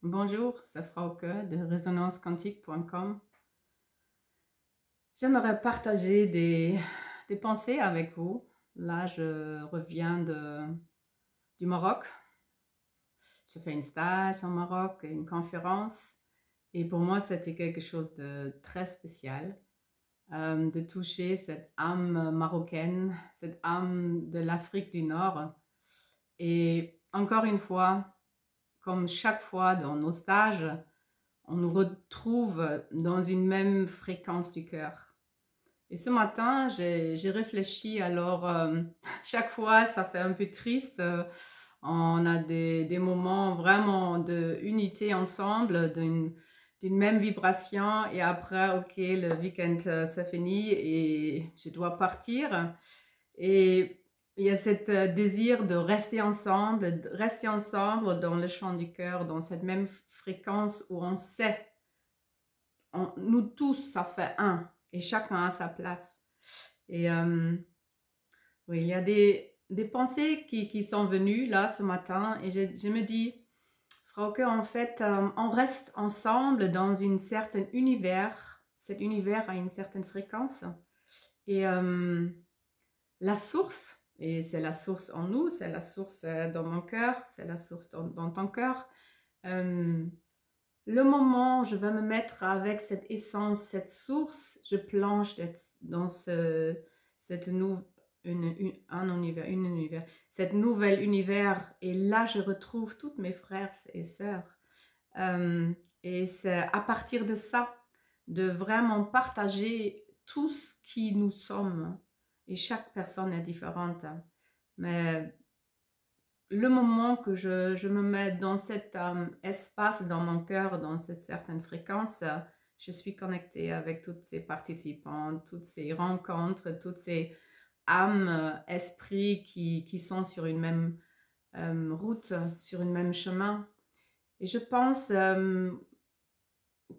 Bonjour, c'est Frauke de résonancequantique.com. J'aimerais partager des pensées avec vous. Là, je reviens du Maroc. J'ai fait un stage au Maroc, une conférence. Et pour moi, c'était quelque chose de très spécial, de toucher cette âme marocaine, cette âme de l'Afrique du Nord. Et encore une fois, comme chaque fois dans nos stages, on nous retrouve dans une même fréquence du cœur. Et ce matin, j'ai réfléchi, alors chaque fois ça fait un peu triste, on a des moments vraiment d'unité ensemble, d'une même vibration, et après, ok, le week-end ça finit et je dois partir. Et il y a ce désir de rester ensemble dans le chant du cœur, dans cette même fréquence où on sait nous tous, ça fait un, et chacun a sa place. Et oui, il y a des pensées qui sont venues là ce matin, et je me dis, Frauke, en fait, on reste ensemble dans une certaine univers. Cet univers a une certaine fréquence, et la source, et c'est la source en nous, c'est la source dans mon cœur, c'est la source dans ton cœur. Le moment où je vais me mettre avec cette essence, cette source, je plonge dans cette univers, cette nouvel univers, et là je retrouve tous mes frères et sœurs. Et c'est à partir de ça, de vraiment partager tout ce qui nous sommes. Et chaque personne est différente. Mais le moment que je me mets dans cet espace dans mon cœur, dans cette certaine fréquence, je suis connectée avec toutes ces participants, toutes ces rencontres, toutes ces âmes, esprits qui sont sur une même route, sur une même chemin. Et je pense,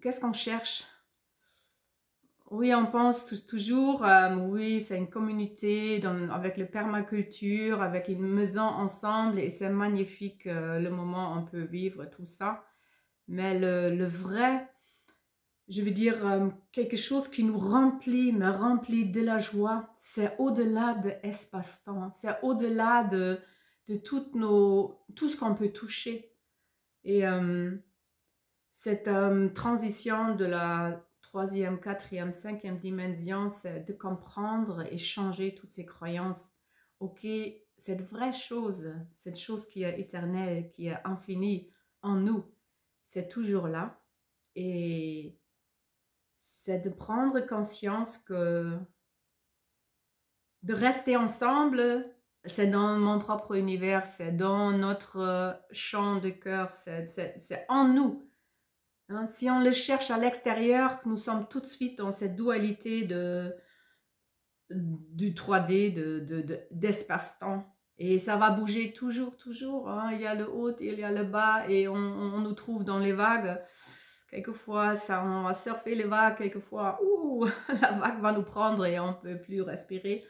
qu'est-ce qu'on cherche? Oui, on pense toujours, oui, c'est une communauté avec le permaculture, avec une maison ensemble, et c'est magnifique le moment où on peut vivre tout ça. Mais le vrai, je veux dire, quelque chose qui nous remplit, me remplit de la joie, c'est au-delà de espace-temps, c'est au-delà de tout ce qu'on peut toucher. Et cette transition de la troisième, quatrième, cinquième dimension, c'est de comprendre et changer toutes ces croyances. Ok, cette vraie chose, cette chose qui est éternelle, qui est infinie en nous, c'est toujours là. Et c'est de prendre conscience que de rester ensemble, c'est dans mon propre univers, c'est dans notre champ de cœur, c'est en nous. Hein, si on le cherche à l'extérieur, nous sommes tout de suite dans cette dualité du 3D, d'espace-temps. Et ça va bouger toujours, toujours. Hein. Il y a le haut, il y a le bas, et on nous trouve dans les vagues. Quelquefois, on va surfer les vagues, quelquefois, la vague va nous prendre et on ne peut plus respirer.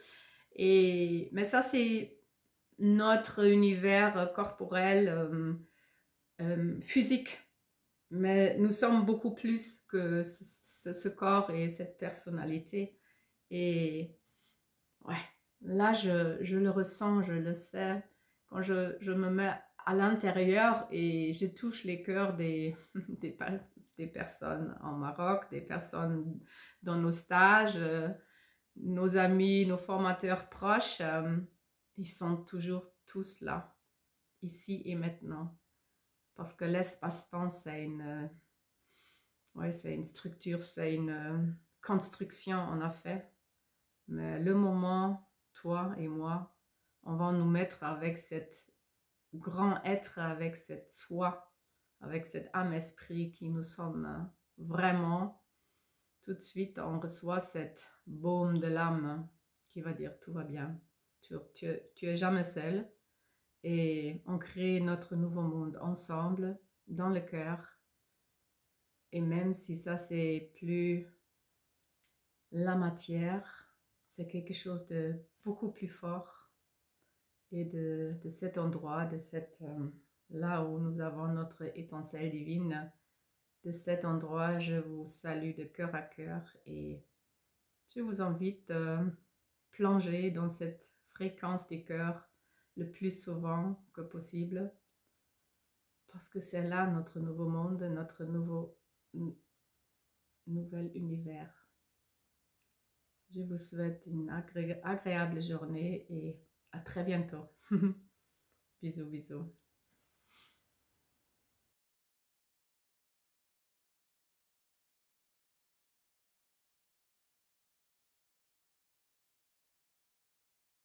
Mais ça, c'est notre univers corporel, physique. Mais nous sommes beaucoup plus que ce corps et cette personnalité. Et ouais, là, je le ressens, je le sais. Quand je me mets à l'intérieur et je touche les cœurs des personnes en Maroc, des personnes dans nos stages, nos amis, nos formateurs proches, ils sont toujours tous là, ici et maintenant. Parce que l'espace-temps, c'est une structure, c'est une construction en a fait. Mais le moment, toi et moi, on va nous mettre avec cet grand être, avec cette soi, avec cet âme-esprit qui nous sommes vraiment. Tout de suite, on reçoit cette baume de l'âme qui va dire tout va bien. Tu es jamais seul. Et on crée notre nouveau monde ensemble, dans le cœur. Et même si ça, c'est plus la matière, c'est quelque chose de beaucoup plus fort. Et de cet endroit, de cette là où nous avons notre étincelle divine. De cet endroit, je vous salue de cœur à cœur et je vous invite à plonger dans cette fréquence du cœur le plus souvent que possible, parce que c'est là notre nouveau monde, notre nouvel univers. Je vous souhaite une agréable journée et à très bientôt. Bisous, bisous.